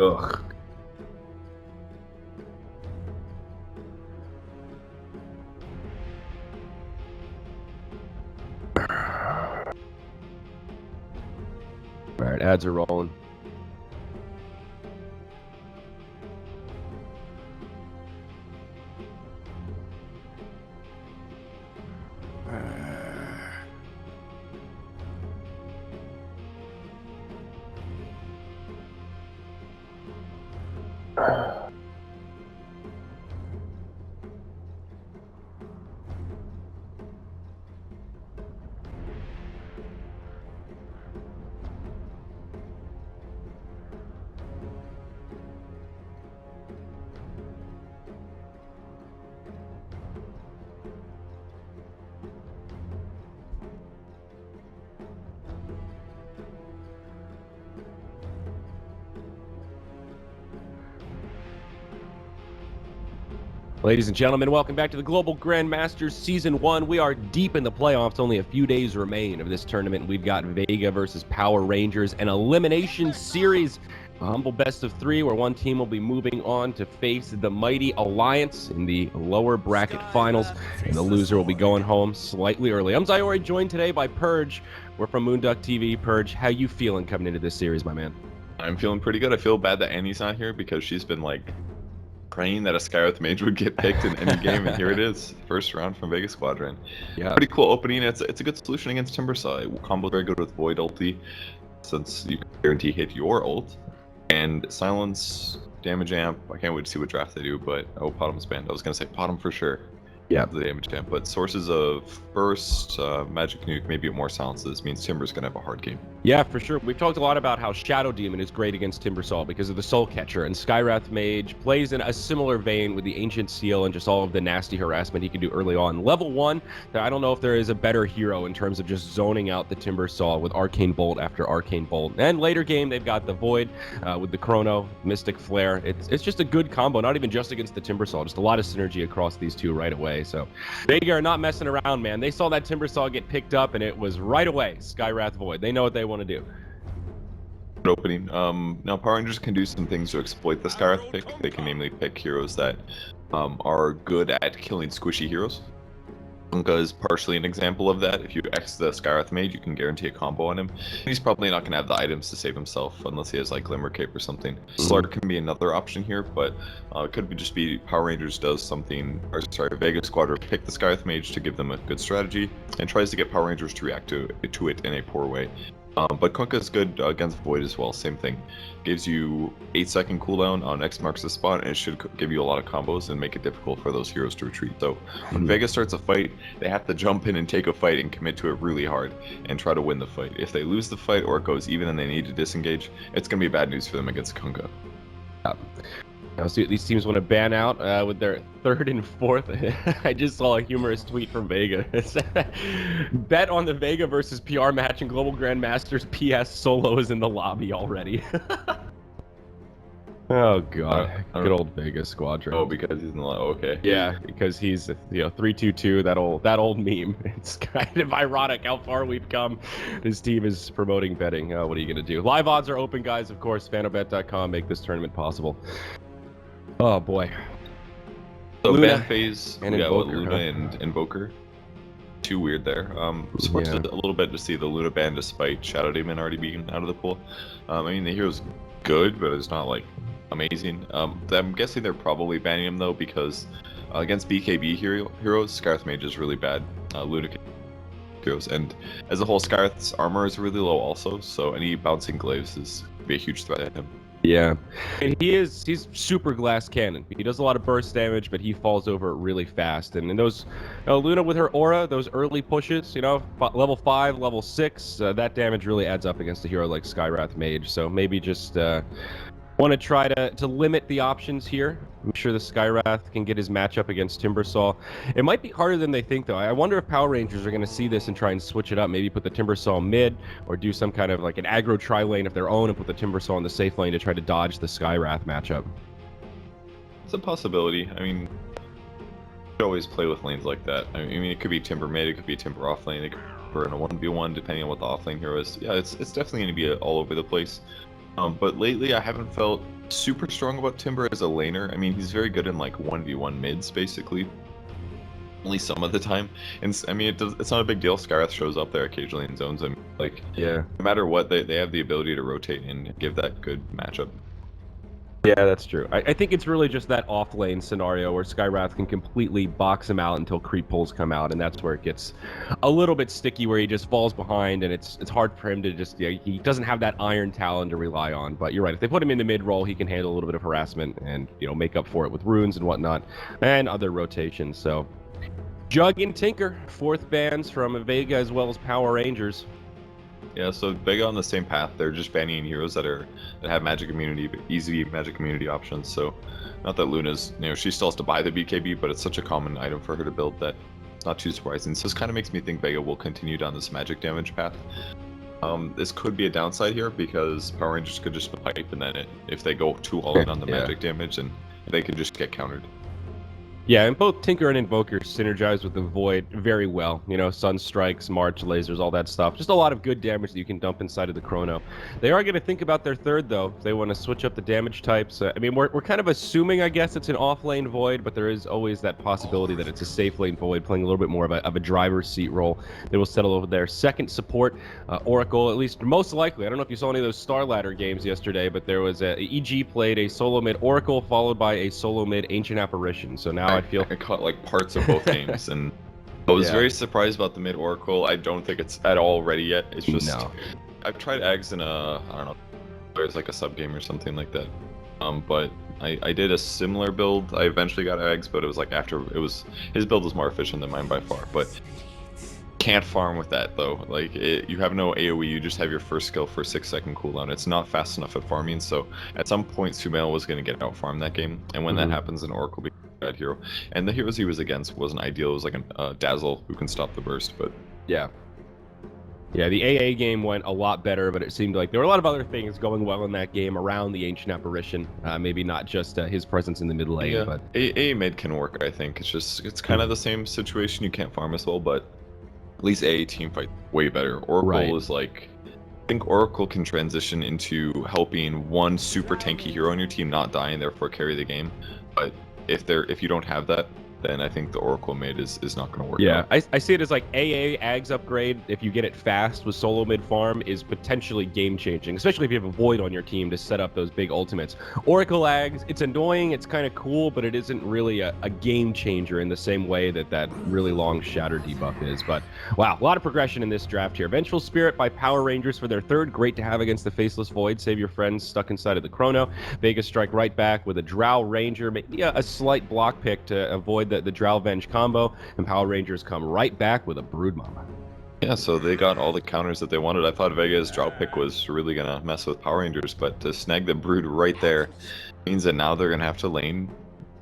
Ugh. All right, ads are rolling. Ladies and gentlemen, welcome back to the Global Grandmasters Season 1. We are deep in the playoffs. Only a few days remain of this tournament. We've got Vega versus Power Rangers, an elimination series. A humble best of 3 where one team will be moving on to face the Mighty Alliance in the lower bracket finals, and the loser will be going home slightly early. I'm Zyori, joined today by Purge. We're from Moonduck TV. Purge, how you feeling coming into this series, my man? I'm feeling pretty good. I feel bad that Annie's not here because she's been like praying that a Skyrath mage would get picked in any game, and here it is, first round from Vega Squadron. Yeah, pretty cool opening. It's a good solution against Timbersaw. Combo very good with Void ulti, since you can guarantee hit your ult, and silence damage amp. I can't wait to see what draft they do, but Podum's banned. I was gonna say Podum for sure. Yeah, the damage amp, but sources of burst, magic nuke, maybe more silences means Timber's gonna have a hard game. Yeah, for sure. We've talked a lot about how Shadow Demon is great against Timbersaw because of the Soul Catcher, and Skyrath Mage plays in a similar vein with the Ancient Seal and just all of the nasty harassment he can do early on. Level 1, I don't know if there is a better hero in terms of just zoning out the Timbersaw with Arcane Bolt after Arcane Bolt. And later game, they've got the Void with the Chrono, Mystic Flare. It's just a good combo, not even just against the Timbersaw, just a lot of synergy across these two right away. So Vega are not messing around, man. They saw that Timbersaw get picked up, and it was right away Skyrath Void. They know what they want to do. Good opening. Now Power Rangers can do some things to exploit the Skyrath pick. They can namely pick heroes that are good at killing squishy heroes. Unka is partially an example of that. If you X the Skyrath Mage, you can guarantee a combo on him. He's probably not going to have the items to save himself unless he has like Glimmer Cape or something. Slug can be another option here, but it could just be Power Rangers does something, or sorry, Vega Squadron pick the Skyrath Mage to give them a good strategy and tries to get Power Rangers to react to it in a poor way. But Kunkka is good against Void as well, same thing. Gives you 8-second cooldown on X marks the spot, and it should give you a lot of combos and make it difficult for those heroes to retreat. So when Vega starts a fight, they have to jump in and take a fight and commit to it really hard and try to win the fight. If they lose the fight or it goes even and they need to disengage, it's going to be bad news for them against Kunkka. Now, see what these teams want to ban out with their 3rd and 4th. I just saw a humorous tweet from Vega. Bet on the Vega versus PR match in Global Grandmasters. PS Solo is in the lobby already. Oh god, good old Vega Squadron. Oh, because he's in the okay. Yeah, because he's 322. That old meme. It's kind of ironic how far we've come. His team is promoting betting. What are you gonna do? Live odds are open, guys. Of course, fanobet.com make this tournament possible. Oh boy. So Luna ban phase, and we got Invoker, Luna and Invoker. Too weird there. Supports Yeah. a little bit to see the Luna ban despite Shadow Demon already being out of the pool. I mean, the hero's good, but it's not like amazing. I'm guessing they're probably banning him though because against BKB heroes, Skyrath Mage is really bad. Luna heroes, and as a whole, Skyrath's armor is really low also, so any bouncing glaives is be a huge threat to him. Yeah, and he's super glass cannon. He does a lot of burst damage, but he falls over really fast. And in those, Luna with her aura, those early pushes, level 5, level 6, that damage really adds up against a hero like Skyrath Mage. So maybe just want to try to limit the options here. I'm sure the Skyrath can get his matchup against Timbersaw. It might be harder than they think, though. I wonder if Power Rangers are going to see this and try and switch it up. Maybe put the Timbersaw mid, or do some kind of like an aggro tri-lane of their own and put the Timbersaw in the safe lane to try to dodge the Skyrath matchup. It's a possibility. I mean, you could always play with lanes like that. I mean, it could be Timber mid, it could be Timber off lane, it could be in a 1v1, depending on what the off lane hero is. Yeah, it's definitely going to be all over the place. But lately, I haven't felt super strong about Timber as a laner. I mean, he's very good in like 1v1 mids, basically. Only some of the time. And I mean, it's not a big deal. Skywrath shows up there occasionally in zones. I mean, like, Yeah. no matter what, they have the ability to rotate and give that good matchup. Yeah, that's true. I think it's really just that off-lane scenario where Skywrath can completely box him out until creep pulls come out, and that's where it gets a little bit sticky, where he just falls behind, and it's hard for him to just, he doesn't have that iron talon to rely on. But you're right, if they put him in the mid-roll, he can handle a little bit of harassment and, make up for it with runes and whatnot, and other rotations. So, Jug and Tinker, fourth bans from Vega as well as Power Rangers. Yeah, so Vega on the same path. They're just banning heroes that have magic immunity, but easy magic immunity options. So, not that Luna's, she still has to buy the BKB, but it's such a common item for her to build that it's not too surprising. So this kind of makes me think Vega will continue down this magic damage path. This could be a downside here because Power Rangers could just pipe, and then if they go too all in on the magic damage, and they could just get countered. Yeah, and both Tinker and Invoker synergize with the Void very well. Sun Strikes, March, Lasers, all that stuff. Just a lot of good damage that you can dump inside of the Chrono. They are going to think about their third, though. If they want to switch up the damage types. I mean, we're kind of assuming, I guess, it's an off-lane Void, but there is always that possibility that it's a safe-lane Void playing a little bit more of a driver's seat role. They will settle over there. Second support, Oracle, at least most likely. I don't know if you saw any of those Star Ladder games yesterday, but there was EG played a solo mid Oracle followed by a solo mid Ancient Apparition. So now I caught like parts of both games, and I was very surprised about the mid Oracle. I don't think it's at all ready yet. It's just I've tried Ags in I don't know, there's like a sub game or something like that. But I did a similar build. I eventually got Ags, but it was like his build was more efficient than mine by far. But can't farm with that though. Like you have no AoE, you just have your first skill for a 6-second cooldown. It's not fast enough at farming, so at some point Sumail was going to get out farm that game, and when that happens, an Oracle becomes a bad hero. And the heroes he was against wasn't ideal. It was like a Dazzle who can stop the burst, but yeah, the AA game went a lot better, but it seemed like there were a lot of other things going well in that game around the Ancient Apparition. Maybe not just his presence in the mid lane, but AA mid can work. I think it's kind of the same situation. You can't farm as well, but at least AA team fight way better. Oracle is like, I think Oracle can transition into helping one super tanky hero on your team not die and therefore carry the game. But if you don't have that, then I think the Oracle mid is not going to work. Yeah, I see it as like AA Ags upgrade, if you get it fast with solo mid farm, is potentially game changing, especially if you have a Void on your team to set up those big ultimates. Oracle Ags, it's annoying, it's kind of cool, but it isn't really a game changer in the same way that really long Shatter debuff is. But wow, a lot of progression in this draft here. Vengeful Spirit by Power Rangers for their third, great to have against the Faceless Void. Save your friends stuck inside of the Chrono. Vega strike right back with a Drow Ranger, maybe a slight block pick to avoid the Drow Venge combo, and Power Rangers come right back with a Brood Mama. Yeah, so they got all the counters that they wanted. I thought Vega's Drow pick was really gonna mess with Power Rangers, but to snag the Brood right there means that now they're gonna have to lane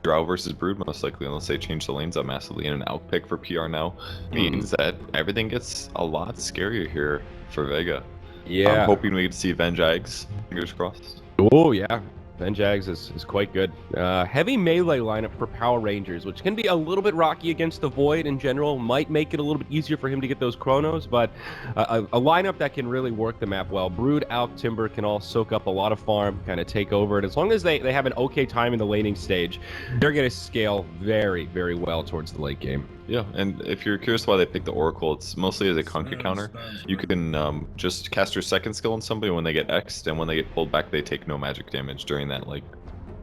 Drow versus Brood most likely, unless they change the lanes up massively. And an out pick for PR now means that everything gets a lot scarier here for Vega. Yeah, I'm hoping we get to see Venge Ags. Fingers crossed. Oh yeah, Venge Ags is quite good. Heavy melee lineup for Power Rangers, which can be a little bit rocky against the Void in general. Might make it a little bit easier for him to get those Chronos, but a lineup that can really work the map well. Brood, Alk, Timber can all soak up a lot of farm, kind of take over it. As long as they have an okay time in the laning stage, they're going to scale very, very well towards the late game. Yeah, and if you're curious why they picked the Oracle, it's mostly as a conquer counter. You can just cast your second skill on somebody when they get X'd, and when they get pulled back, they take no magic damage during that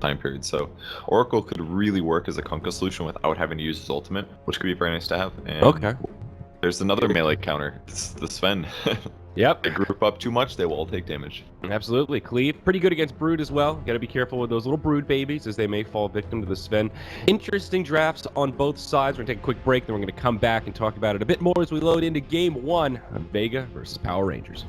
time period. So Oracle could really work as a conquer solution without having to use his ultimate, which could be very nice to have. And there's another melee counter. It's the Sven. Yep. They group up too much, they will all take damage. Absolutely. Cleave, pretty good against Brood as well. Got to be careful with those little Brood babies, as they may fall victim to the Sven. Interesting drafts on both sides. We're going to take a quick break, then we're going to come back and talk about it a bit more as we load into Game 1 of Vega versus Power Rangers.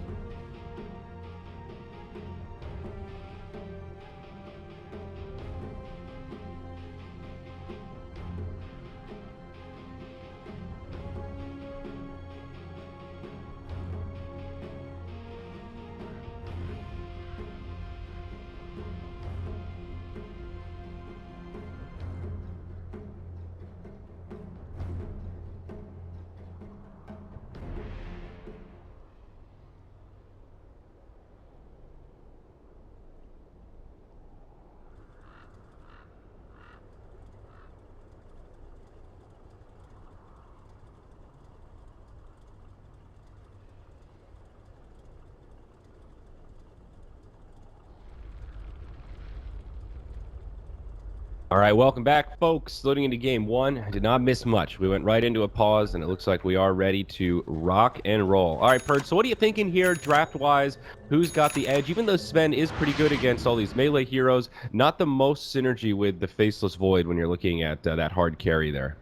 All right, welcome back, folks. Loading into game one. I did not miss much. We went right into a pause, and it looks like we are ready to rock and roll. All right, Purge, so what are you thinking here draft-wise? Who's got the edge? Even though Sven is pretty good against all these melee heroes, not the most synergy with the Faceless Void when you're looking at that hard carry there.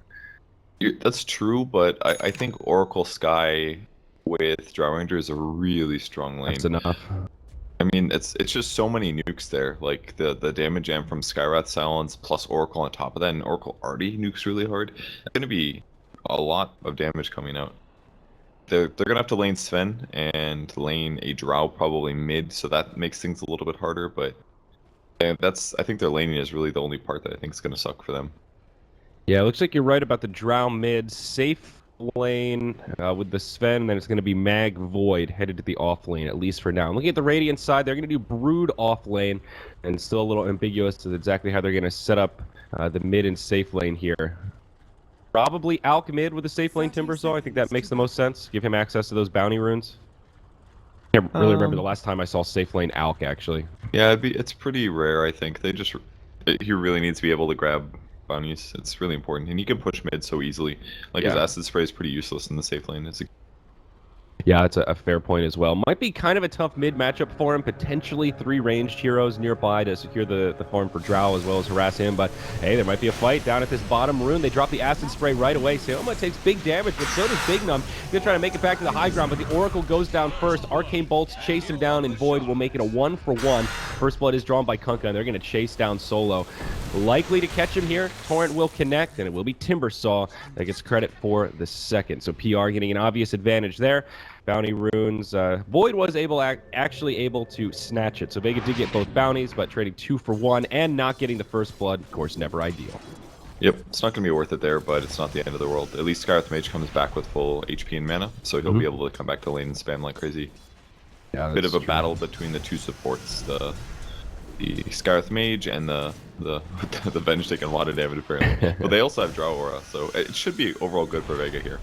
That's true, but I think Oracle Sky with Drow Ranger is a really strong lane. That's enough. I mean, it's just so many nukes there. Like the damage jam from Skywrath Silence plus Oracle on top of that, and Oracle already nukes really hard. It's gonna be a lot of damage coming out. They're gonna have to lane Sven and lane a Drow probably mid, so that makes things a little bit harder. But I think their laning is really the only part that I think is gonna suck for them. Yeah, it looks like you're right about the Drow mid. Safe lane with the Sven, and then it's going to be Mag Void headed to the off lane, at least for now. Looking at the Radiant side, they're going to do Brood off lane, and still a little ambiguous as exactly how they're going to set up the mid and safe lane here. Probably Alk mid with the safe lane Timbersaw. I think that makes the most sense. Give him access to those bounty runes. I can't really remember the last time I saw safe lane Alk, actually. Yeah, it's pretty rare, I think. He really needs to be able to grab bounties. It's really important, and he can push mid so easily. Like his acid spray is pretty useless in the safe lane. Yeah, that's a fair point as well. Might be kind of a tough mid matchup for him. Potentially 3 ranged heroes nearby to secure the farm for Drow as well as harass him. But hey, there might be a fight down at this bottom rune. They drop the acid spray right away. Seoma takes big damage, but so does Bignum. He's going to try to make it back to the high ground, but the Oracle goes down first. Arcane Bolts chase him down, and Void will make it a 1-for-1. First blood is drawn by Kunkka, and they're going to chase down Solo. Likely to catch him here. Torrent will connect, and it will be Timbersaw that gets credit for the second. So PR getting an obvious advantage there. Bounty runes. Void was actually able to snatch it. So Vega did get both bounties, but trading 2 for 1 and not getting the first blood, of course, never ideal. Yep, it's not going to be worth it there, but it's not the end of the world. At least Skywrath Mage comes back with full HP and mana, so he'll be able to come back to lane and spam like crazy. Yeah, bit of a battle between the two supports, the Skywrath Mage and the Venge taking a lot of damage apparently. But they also have Drow Aura, so it should be overall good for Vega here.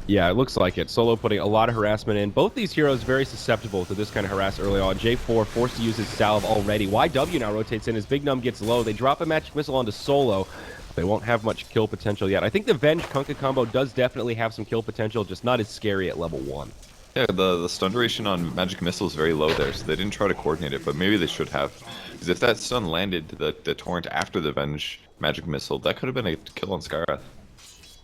Yeah, it looks like it. Solo putting a lot of harassment in. Both these heroes very susceptible to this kind of harass early on. J4 forced to use his salve already. YW now rotates in as Big Num gets low. They drop a magic missile onto Solo. They won't have much kill potential yet. I think the Venge Kunkka combo does definitely have some kill potential, just not as scary at level 1. Yeah, the stun duration on magic missile is very low there, so they didn't try to coordinate it, but maybe they should have. Because if that stun landed the Torrent after the Venge magic missile, that could have been a kill on Skywrath.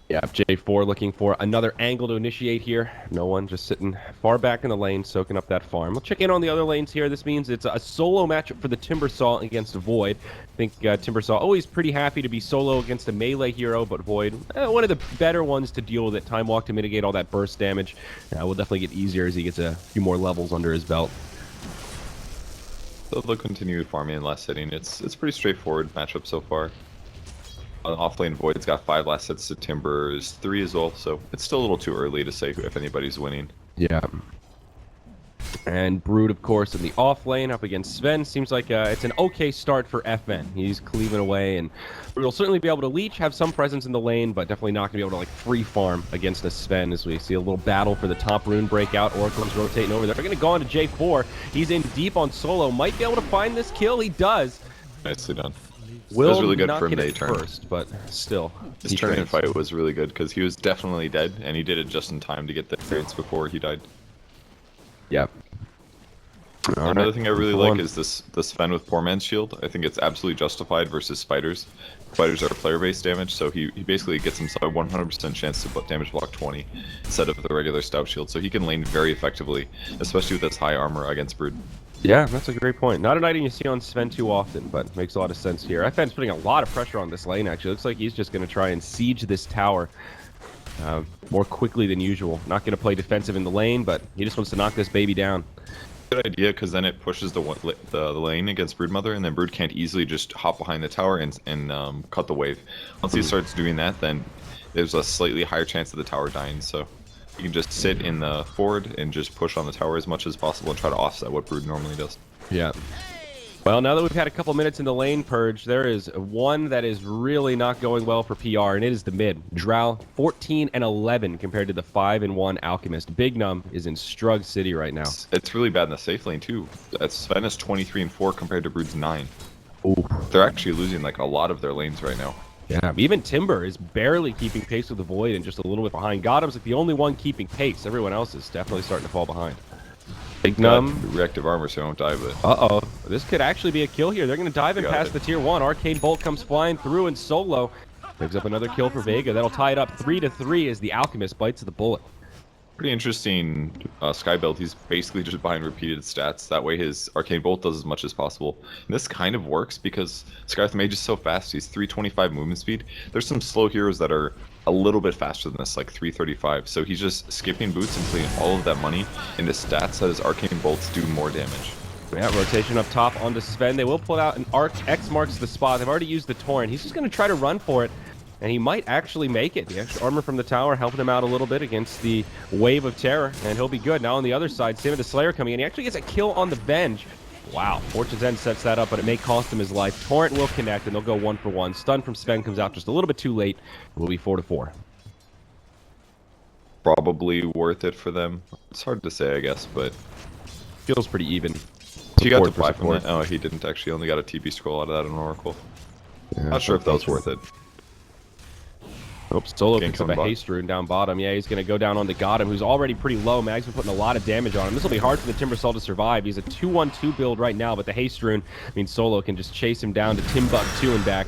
Yeah, J4 looking for another angle to initiate here. No one, just sitting far back in the lane, soaking up that farm. We'll check in on the other lanes here. This means it's a solo matchup for the Timbersaw against Void. I think Timbersaw always pretty happy to be solo against a melee hero, but Void, one of the better ones to deal with it. Time Walk to mitigate all that burst damage. Will definitely get easier as he gets a few more levels under his belt. They'll continue farming in last hitting. It's pretty straightforward matchup so far. Offlane Void's got 5 last hits to Timber's 3 as well, so it's still a little too early to say if anybody's winning. Yeah. And Brood, of course, in the off lane up against Sven. Seems like it's an okay start for FN. He's cleaving away, and Brood will certainly be able to leech, have some presence in the lane, but definitely not going to be able to like free farm against a Sven as we see a little battle for the top rune breakout. Oracle's rotating over there. They're going to go on to J4. He's in deep on Solo. Might be able to find this kill. He does. Nicely done. Will that was really good not for him get to it turn. First, but still. His turn and fight was really good because he was definitely dead, and he did it just in time to get the clearance before he died. Yep. Another thing I really like is this Sven with Poor Man's Shield. I think it's absolutely justified versus Spiders. Spiders are player-based damage, so he basically gets himself a 100% chance to damage block 20 instead of the regular Stout Shield, so he can lane very effectively, especially with his high armor against Brood. Yeah, that's a great point. Not an item you see on Sven too often, but makes a lot of sense here. FN's putting a lot of pressure on this lane, actually. Looks like he's just going to try and siege this tower more quickly than usual. Not going to play defensive in the lane, but he just wants to knock this baby down. Good idea, because then it pushes the lane against Broodmother, and then Brood can't easily just hop behind the tower and cut the wave. Once he starts doing that, then there's a slightly higher chance of the tower dying, so you can just sit in the forward and just push on the tower as much as possible and try to offset what Brood normally does. Yeah. Well, now that we've had a couple minutes in the lane purge, there is one that is really not going well for PR, and it is the mid. Drow, 14 and 11 compared to the 5 and 1 Alchemist. Big Num is in Strug City right now. It's really bad in the safe lane too. Sven is 23 and 4 compared to Brood's 9. Ooh. They're actually losing like a lot of their lanes right now. Yeah, even Timber is barely keeping pace with the Void and just a little bit behind. Gotham's like the only one keeping pace. Everyone else is definitely starting to fall behind. Big Reactive armor, so I don't die, but... Uh-oh. This could actually be a kill here. They're going to dive in past the tier 1. Arcane Bolt comes flying through, and Solo picks up another kill for Vega. That'll tie it up 3-3 as the Alchemist bites the bullet. Pretty interesting Sky build. He's basically just buying repeated stats. That way his Arcane Bolt does as much as possible. And this kind of works because Skyrath Mage is so fast. He's 325 movement speed. There's some slow heroes that are a little bit faster than this, like 335. So he's just skipping boots and putting all of that money into stats that his Arcane Bolts do more damage. Yeah, rotation up top onto Sven. They will pull out an Arc. X marks the spot. They've already used the Torrent. He's just going to try to run for it. And he might actually make it. The extra armor from the tower helping him out a little bit against the wave of terror, and he'll be good. Now on the other side, Sim the Slayer coming in. He actually gets a kill on the Venge. Wow, Fortune's End sets that up, but it may cost him his life. Torrent will connect, and they'll go 1-for-1. Stun from Sven comes out just a little bit too late. It will be 4-4. Probably worth it for them. It's hard to say, I guess, but... Feels pretty even. He got the 5 from that. Oh, he didn't actually. Only got a TP scroll out of that in Oracle. Yeah, not sure if that was worth it. Oops, Solo picks up a haste rune down bottom. Yeah, he's going to go down onto Gotham, who's already pretty low. Mag's been putting a lot of damage on him. This will be hard for the Timbersaw to survive. He's a 2-1-2 build right now, but the haste rune means Solo can just chase him down to Timbuk2 and back.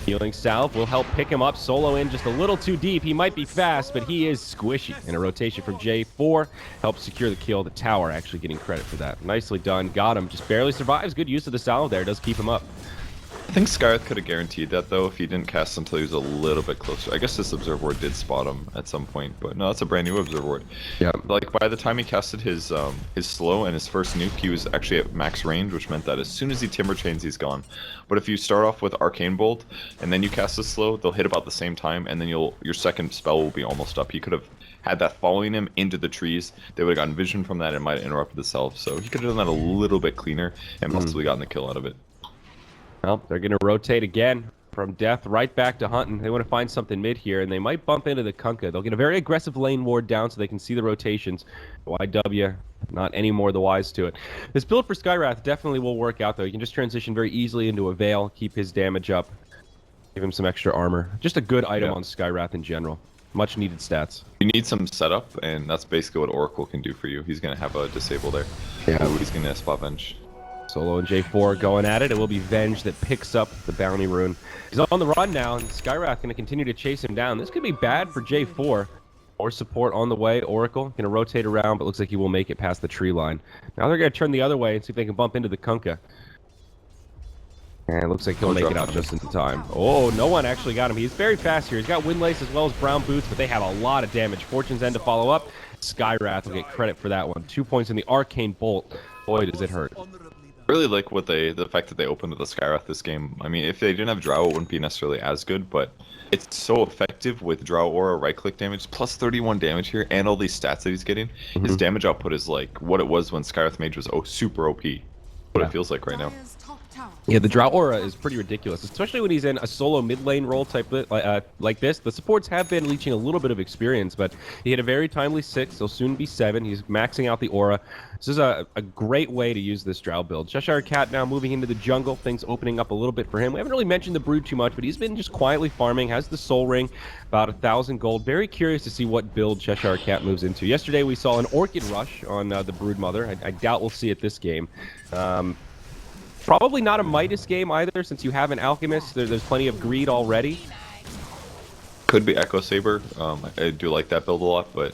Healing Salve will help pick him up. Solo in just a little too deep. He might be fast, but he is squishy. And a rotation from J4 helps secure the kill. The tower actually getting credit for that. Nicely done. Got him. Just barely survives. Good use of the salve there. Does keep him up. I think Skyrath could have guaranteed that, though, if he didn't cast until he was a little bit closer. I guess this Observer Ward did spot him at some point, but no, that's a brand new Observer Ward. Yeah. Like, by the time he casted his slow and his first nuke, he was actually at max range, which meant that as soon as he Timber Chains, he's gone. But if you start off with Arcane Bolt, and then you cast the slow, they'll hit about the same time, and then your second spell will be almost up. He could have had that following him into the trees. They would have gotten vision from that and might have interrupted the self. So he could have done that a little bit cleaner and possibly gotten the kill out of it. Well, they're going to rotate again from Death right back to Hunting. They want to find something mid here, and they might bump into the Kunkka. They'll get a very aggressive lane ward down so they can see the rotations. YW, not any more the wise to it. This build for Skyrath definitely will work out, though. You can just transition very easily into a Veil, keep his damage up, give him some extra armor. Just a good item on Skyrath in general. Much needed stats. You need some setup, and that's basically what Oracle can do for you. He's going to have a disable there. Yeah. He's going to spot Venge. Solo and J4 going at it. It will be Venge that picks up the bounty rune. He's on the run now, and Skyrath going to continue to chase him down. This could be bad for J4. More support on the way. Oracle going to rotate around, but looks like he will make it past the tree line. Now they're going to turn the other way and see if they can bump into the Kunkka. And it looks like he'll make it out just in time. Oh, no one actually got him. He's very fast here. He's got Windlace as well as Brown Boots, but they have a lot of damage. Fortune's End to follow up. Skyrath will get credit for that one. 2 points in the Arcane Bolt. Boy, does it hurt. I really like the fact that they opened with the Skyrath this game. I mean, if they didn't have Drow, it wouldn't be necessarily as good, but it's so effective with Drow Aura right-click damage, plus 31 damage here, and all these stats that he's getting. His damage output is like what it was when Skyrath Mage was super OP. What it feels like right now. Yeah, the Drow Aura is pretty ridiculous, especially when he's in a solo mid lane role type like this. The supports have been leeching a little bit of experience, but he had a very timely 6. He'll soon be 7. He's maxing out the Aura. This is a great way to use this Drow build. Cheshire Cat now moving into the jungle. Things opening up a little bit for him. We haven't really mentioned the Brood too much, but he's been just quietly farming. Has the Soul Ring, about 1,000 gold. Very curious to see what build Cheshire Cat moves into. Yesterday we saw an Orchid Rush on the Brood Mother. I doubt we'll see it this game. Probably not a Midas game either, since you have an Alchemist. There's plenty of greed already. Could be Echo Saber. I do like that build a lot, but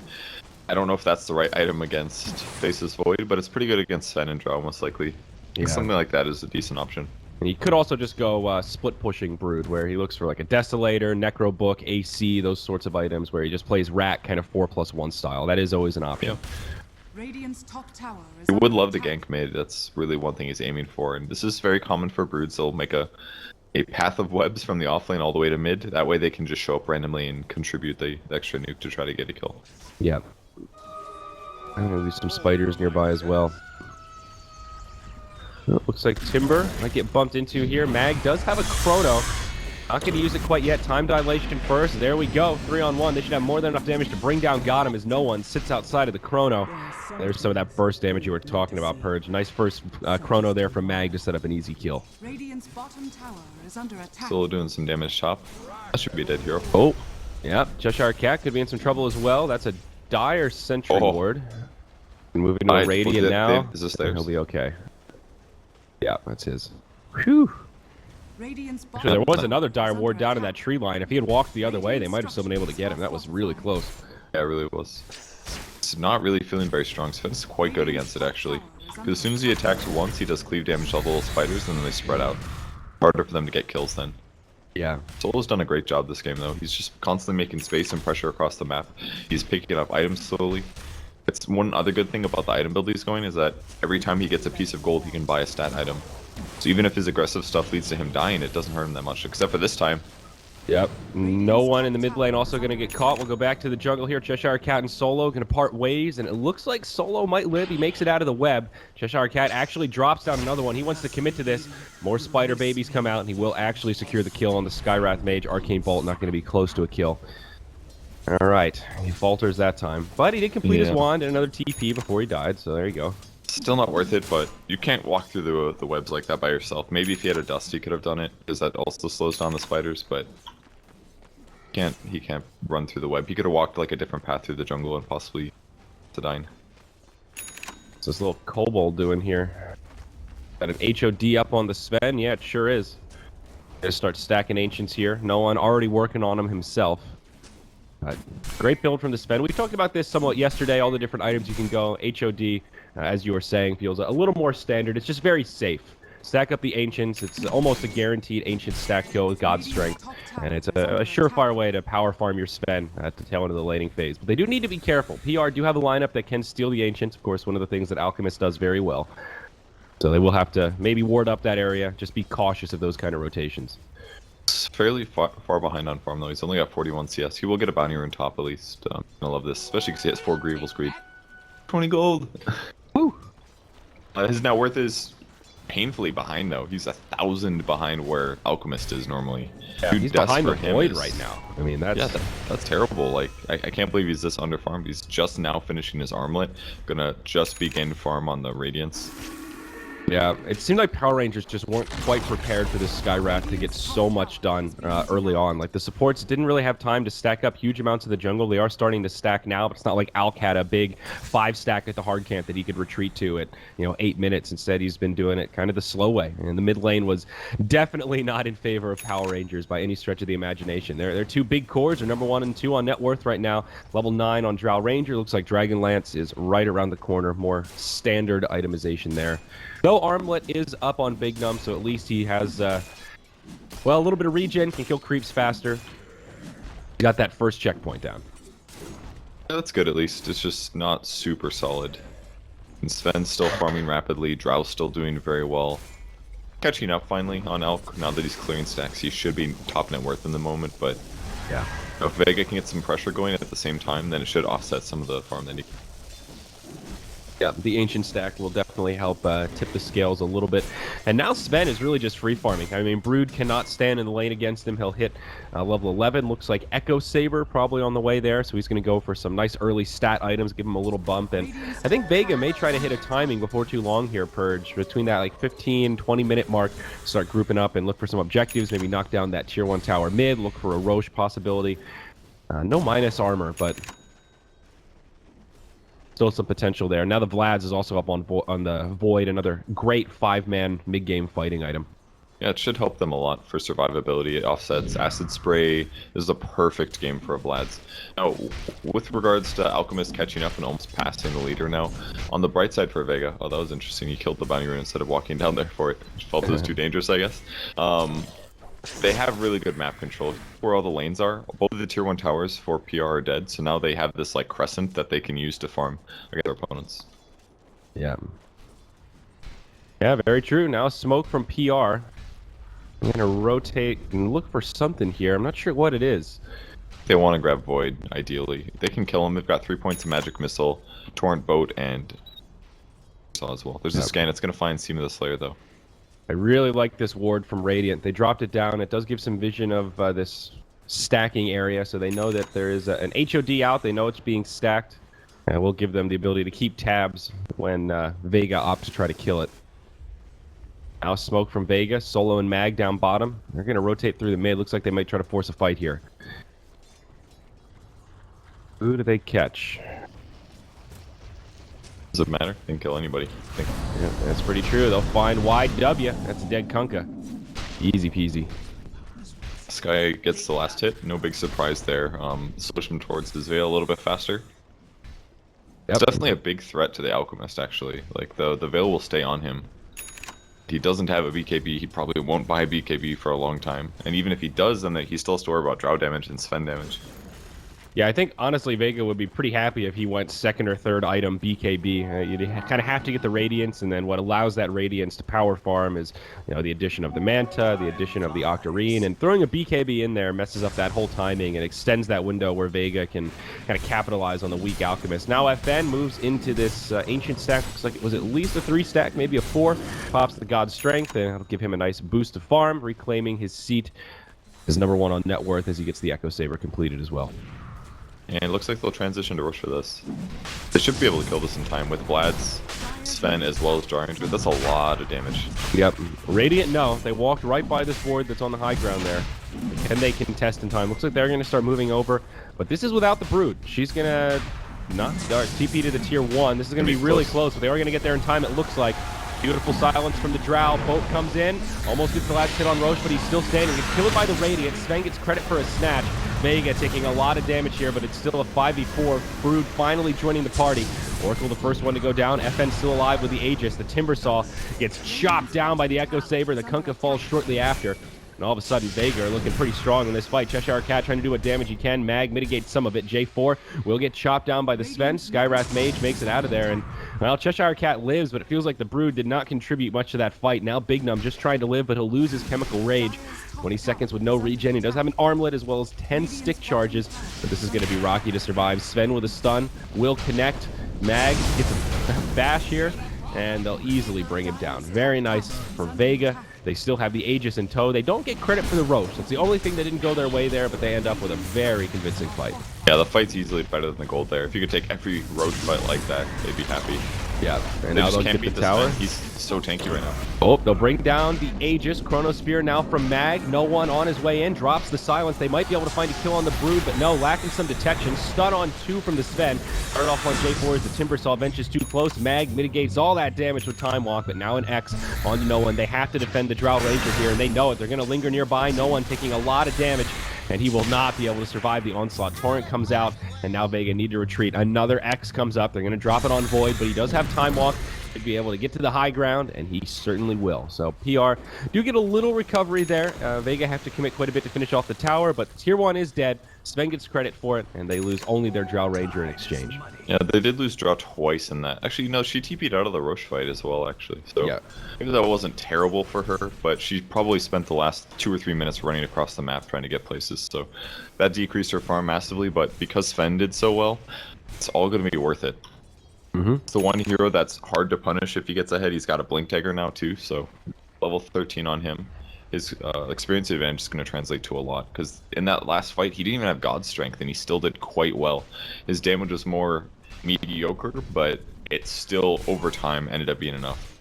I don't know if that's the right item against Faceless Void, but it's pretty good against Sven and Drow, most likely. Yeah. Something like that is a decent option. And he could also just go split pushing Brood, where he looks for like a Desolator, Necro Book, AC, those sorts of items, where he just plays Rat kind of 4+1 style. That is always an option. Yeah. Radiant's top tower is he would love to gank mid. That's really one thing he's aiming for, and this is very common for Broods. They'll make a path of webs from the offlane all the way to mid. That way they can just show up randomly and contribute the extra nuke to try to get a kill. Yeah. And there'll be some spiders nearby as well. Looks like Timber might get bumped into here. Mag does have a Chrono. Not going to use it quite yet. Time dilation first. There we go. 3-on-1. They should have more than enough damage to bring down Gotham as no one sits outside of the chrono. There's some of that burst damage you were talking about, Purge. Nice first chrono there from Mag to set up an easy kill. Radiant's bottom tower is under attack. Still doing some damage top. That should be a dead hero. Oh, yeah. Cheshire Cat could be in some trouble as well. That's a dire sentry ward. Moving to a Radiant now. Is this theirs? He'll be okay. Yeah, that's his. Whew. Actually, there was another dire ward down in that tree line. If he had walked the other way, they might have still been able to get him. That was really close. Yeah, it really was. It's not really feeling very strong. Sven's quite good against it, actually. Because as soon as he attacks once, he does cleave damage to all the little spiders, and then they spread out. Harder for them to get kills then. Yeah. Solo's done a great job this game, though. He's just constantly making space and pressure across the map. He's picking up items slowly. It's one other good thing about the item build he's going is that every time he gets a piece of gold, he can buy a stat item. So even if his aggressive stuff leads to him dying, it doesn't hurt him that much, except for this time. Yep. No one in the mid lane also going to get caught. We'll go back to the jungle here. Cheshire Cat and Solo going to part ways, and it looks like Solo might live. He makes it out of the web. Cheshire Cat actually drops down another one. He wants to commit to this. More spider babies come out, and he will actually secure the kill on the Skywrath Mage. Arcane Bolt not going to be close to a kill. All right. He falters that time. But he did complete his wand and another TP before he died, so there you go. Still not worth it, but you can't walk through the webs like that by yourself. Maybe if he had a dust, he could have done it, because that also slows down the spiders, but he can't run through the web. He could have walked like a different path through the jungle and possibly to dying. What's this little kobold doing here? Got an HOD up on the Sven? Yeah, it sure is. Gonna start stacking Ancients here. No one already working on him himself. Great build from the Sven. We talked about this somewhat yesterday, all the different items you can go. HOD, as you were saying, feels a little more standard. It's just very safe. Stack up the Ancients. It's almost a guaranteed Ancient stack kill with God Strength. And it's a surefire way to power farm your Sven at the tail end of the laning phase. But they do need to be careful. PR do have a lineup that can steal the Ancients. Of course, one of the things that Alchemist does very well. So they will have to maybe ward up that area. Just be cautious of those kind of rotations. Fairly far behind on farm though. He's only got 41 CS. He will get a bounty rune top at least. I love this, especially because he has 4 Greevil's Greed. 20 gold. Woo! His net worth is painfully behind though. He's 1,000 behind where Alchemist is normally. Yeah, he's behind the Void right now. I mean, that's terrible. Like I can't believe he's this underfarmed. He's just now finishing his armlet. Gonna just begin farm on the Radiance. Yeah, it seemed like Power Rangers just weren't quite prepared for this Skywrath to get so much done early on. Like, the supports didn't really have time to stack up huge amounts of the jungle. They are starting to stack now, but it's not like Alk had a big 5-stack at the hard camp that he could retreat to at, 8 minutes. Instead, he's been doing it kind of the slow way. And the mid lane was definitely not in favor of Power Rangers by any stretch of the imagination. They're 2 big cores. They're number 1 and 2 on net worth right now. Level 9 on Drow Ranger. Looks like Dragonlance is right around the corner. More standard itemization there. Though Armlet is up on Big Num, so at least he has, a little bit of regen, can kill creeps faster. He got that first checkpoint down. Yeah, that's good at least. It's just not super solid. And Sven's still farming rapidly. Drow's still doing very well. Catching up finally on Elk. Now that he's clearing stacks, he should be top net worth in the moment, but yeah. If Vega can get some pressure going at the same time, then it should offset some of the farm that he... Yeah, the Ancient stack will definitely help tip the scales a little bit. And now Sven is really just free farming. I mean, Brood cannot stand in the lane against him. He'll hit level 11. Looks like Echo Saber probably on the way there, so he's going to go for some nice early stat items, give him a little bump. And I think Vega may try to hit a timing before too long here, Purge, between that like 15, 20-minute mark. Start grouping up and look for some objectives, maybe knock down that tier 1 tower mid, look for a Roche possibility. No minus armor, but... still some potential there. Now the Vlad's is also up on the Void, another great 5-man mid-game fighting item. Yeah, it should help them a lot for survivability. It offsets Acid Spray. This is a perfect game for a Vlad's. Now, with regards to Alchemist catching up and almost passing the leader now, on the bright side for Vega, oh, that was interesting. He killed the bounty rune instead of walking down there for it. Felt it was too dangerous, I guess. They have really good map control. Where all the lanes are, both of the tier 1 towers for PR are dead, so now they have this like crescent that they can use to farm against their opponents. Yeah. Yeah, very true. Now smoke from PR. I'm gonna rotate and look for something here. I'm not sure what it is. They want to grab Void, ideally. They can kill him. They've got 3 points of Magic Missile, Torrent Boat, and Saw as well. There's a scan. It's gonna find Seam of the Slayer though. I really like this ward from Radiant. They dropped it down. It does give some vision of this stacking area, so they know that there is an HOD out. They know it's being stacked. And we'll give them the ability to keep tabs when Vega opts to try to kill it. Now smoke from Vega, Solo and Mag down bottom. They're going to rotate through the mid. Looks like they might try to force a fight here. Who do they catch? Does it matter? Didn't kill anybody. Yeah, that's pretty true. They'll find YW. That's a dead Kunkka. Easy peasy. Sky gets the last hit. No big surprise there. Switch him towards his Veil a little bit faster. It's definitely a big threat to the Alchemist, actually. Like, the Veil will stay on him. He doesn't have a BKB, he probably won't buy a BKB for a long time. And even if he does, then he still has to worry about Drow damage and Sven damage. Yeah, I think, honestly, Vega would be pretty happy if he went second or third item BKB. You'd kind of have to get the Radiance, and then what allows that Radiance to power farm is, you know, the addition of the Manta, the addition of the Octarine, and throwing a BKB in there messes up that whole timing and extends that window where Vega can kind of capitalize on the weak Alchemist. Now FN moves into this Ancient stack. Looks like it was at least a 3 stack, maybe a 4. Pops the God's Strength, and it'll give him a nice boost to farm, reclaiming his seat as #1 on net worth as he gets the Echo Saber completed as well. And it looks like they'll transition to Rosh for this. They should be able to kill this in time with Vlad's, Sven, as well as Jar Ranger. That's a lot of damage. Yep. Radiant, no. They walked right by this ward that's on the high ground there. Can they contest in time? Looks like they're going to start moving over. But this is without the Brood. She's going to not start. TP to the tier 1. This is going to be really close, but they are going to get there in time, it looks like. Beautiful silence from the Drow. Boat comes in. Almost gets the last hit on Roche, but he's still standing. He's killed by the Radiant. Sven gets credit for a snatch. Vega taking a lot of damage here, but it's still a 5v4. Brood finally joining the party. Oracle the first one to go down. FN still alive with the Aegis. The Timbersaw gets chopped down by the Echo Saber. The Kunkka falls shortly after. And all of a sudden, Vega are looking pretty strong in this fight. Cheshire Cat trying to do what damage he can. Mag mitigates some of it. J4 will get chopped down by the Sven. Skywrath Mage makes it out of there. And, well, Cheshire Cat lives, but it feels like the Brood did not contribute much to that fight. Now Bignum just trying to live, but he'll lose his Chemical Rage. 20 seconds with no regen. He does have an armlet as well as 10 stick charges, but this is going to be rocky to survive. Sven with a stun will connect. Mag gets a bash here, and they'll easily bring him down. Very nice for Vega. They still have the Aegis in tow. They don't get credit for the Roche. That's the only thing that didn't go their way there, but they end up with a very convincing fight. Yeah, the fight's easily better than the gold there. If you could take every Roche fight like that, they'd be happy. Yeah, and they now just they'll can't get beat the this tower. man. He's so tanky right now. Oh, they'll bring down the Aegis. Chronosphere now from Mag. No one on his way in. Drops the silence. They might be able to find a kill on the Brood, but no, lacking some detection. Stun on 2 from the Sven. Started off on J4 as the Timbersaw benches too close. Mag mitigates all that damage with Time Walk, but now an X on to no one. They have to defend the Drow Ranger here, and they know it. They're going to linger nearby. No one taking a lot of damage, and he will not be able to survive the onslaught. Torrent comes out, and now Vega need to retreat. Another X comes up. They're going to drop it on Void, but he does have Time Walk. Should be able to get to the high ground, and he certainly will. So PR do get a little recovery there. Vega have to commit quite a bit to finish off the tower, but tier 1 is dead. Sven gets credit for it, and they lose only their Drow Ranger in exchange. Yeah, they did lose Drow twice in that. Actually, no, she TP'd out of the Roche fight as well, actually. So yeah, maybe that wasn't terrible for her, but she probably spent the last 2 or 3 minutes running across the map trying to get places. So that decreased her farm massively, but because Sven did so well, it's all going to be worth it. It's the one hero that's hard to punish if he gets ahead. He's got a Blink Dagger now too, so level 13 on him. His experience advantage is going to translate to a lot, because in that last fight he didn't even have God's Strength and he still did quite well. His damage was more mediocre, but it still over time ended up being enough.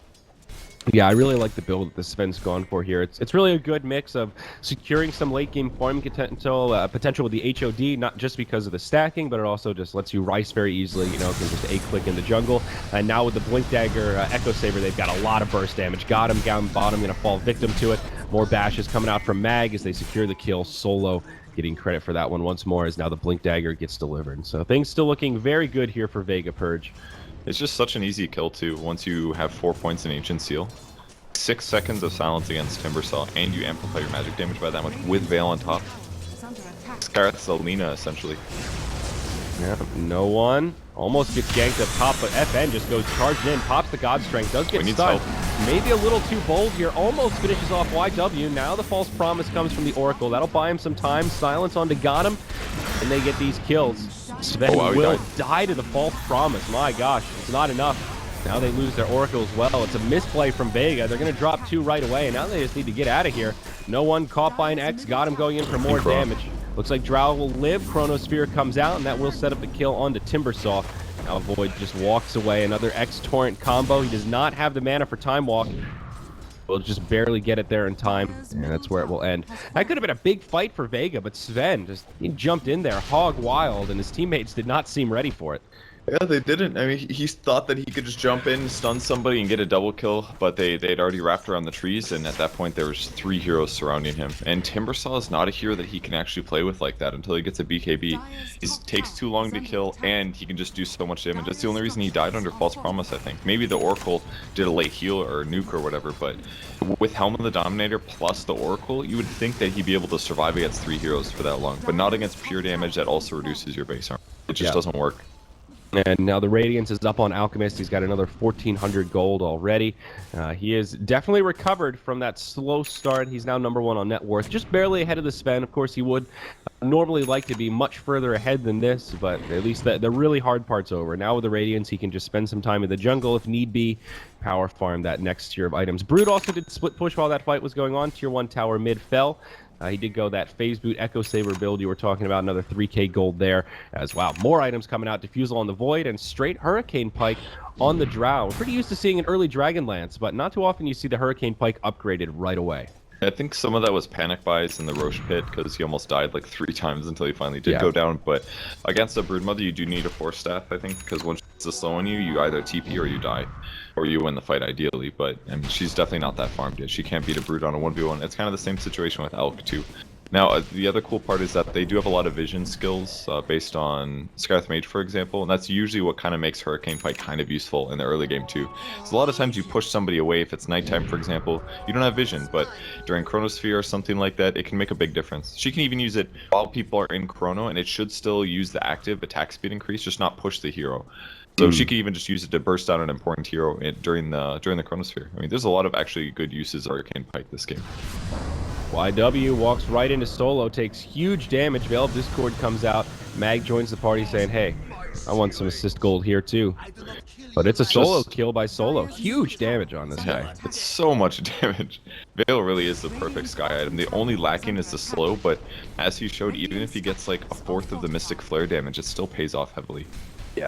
Yeah, I really like the build that the Sven's gone for here. It's really a good mix of securing some late game farming potential with the HOD, not just because of the stacking, but it also just lets you rice very easily. You know, can just A-click in the jungle. And now with the Blink Dagger Echo Saber, they've got a lot of burst damage. Got him down bottom, gonna fall victim to it. More bashes coming out from Mag as they secure the kill. Solo getting credit for that one once more as now the Blink Dagger gets delivered. So things still looking very good here for Vega Purge. It's just such an easy kill too, once you have 4 points in Ancient Seal. 6 seconds of silence against Timbersaw, and you amplify your magic damage by that much with Veil on top. Scarth's Alina, essentially. Yeah, no one. Almost gets ganked up top, but FN just goes charging in, pops the God Strength, does get stunned. Maybe a little too bold here, almost finishes off YW. Now the False Promise comes from the Oracle. That'll buy him some time. Silence onto Gotham, and they get these kills. Sven will die to the False Promise. My gosh, it's not enough. Now they lose their Oracle as well. It's a misplay from Vega. They're going to drop 2 right away, and now they just need to get out of here. No one caught by an X, got him going in for more damage. Looks like Drow will live. Chronosphere comes out, and that will set up the kill onto Timbersaw. Now Void just walks away. Another X Torrent combo. He does not have the mana for Time Walk. We'll just barely get it there in time, and that's where it will end. That could have been a big fight for Vega, but Sven he jumped in there hog wild, and his teammates did not seem ready for it. Yeah, they didn't. I mean, he thought that he could just jump in, stun somebody, and get a double kill, but they'd already wrapped around the trees, and at that point there was 3 heroes surrounding him. And Timbersaw is not a hero that he can actually play with like that until he gets a BKB. He takes too long to kill, and he can just do so much damage. That's the only reason he died under False Promise, I think. Maybe the Oracle did a late heal or a nuke or whatever, but with Helm of the Dominator plus the Oracle, you would think that he'd be able to survive against 3 heroes for that long, but not against pure damage that also reduces your base armor. It just doesn't work. And now the Radiance is up on Alchemist. He's got another 1,400 gold already. He is definitely recovered from that slow start. He's now #1 on net worth, just barely ahead of the Sven. Of course, he would normally like to be much further ahead than this, but at least the really hard part's over. Now with the Radiance, he can just spend some time in the jungle if need be, power farm that next tier of items. Brood also did split push while that fight was going on. Tier 1 tower mid fell. He did go that Phase Boot Echo Saber build you were talking about, another 3k gold there as well. More items coming out, Diffusal on the Void, and straight Hurricane Pike on the Drow. We're pretty used to seeing an early Dragonlance, but not too often you see the Hurricane Pike upgraded right away. I think some of that was panic buys in the Roche pit because he almost died like 3 times until he finally did go down. But against the Broodmother, you do need a Force Staff, I think, because once she's slow on you, you either TP or you die, or you win the fight ideally. But I mean, she's definitely not that farmed yet. She can't beat a Brood on a 1v1. It's kind of the same situation with Elk too. Now, the other cool part is that they do have a lot of vision skills based on Scarth Mage, for example, and that's usually what kind of makes Hurricane Pike kind of useful in the early game too. So a lot of times you push somebody away if it's nighttime, for example, you don't have vision, but during Chronosphere or something like that, it can make a big difference. She can even use it while people are in Chrono, and it should still use the active attack speed increase, just not push the hero. So she could even just use it to burst out an important hero during the Chronosphere. I mean, there's a lot of actually good uses of Hurricane Pike this game. YW walks right into Solo, takes huge damage. Veil of Discord comes out. Mag joins the party saying, hey, I want some assist gold here too. But it's a solo kill by Solo. Huge damage on this guy. It's so much damage. Veil really is the perfect Sky item. The only lacking is the slow, but as he showed, even if he gets like 1/4 of the Mystic Flare damage, it still pays off heavily. Yeah.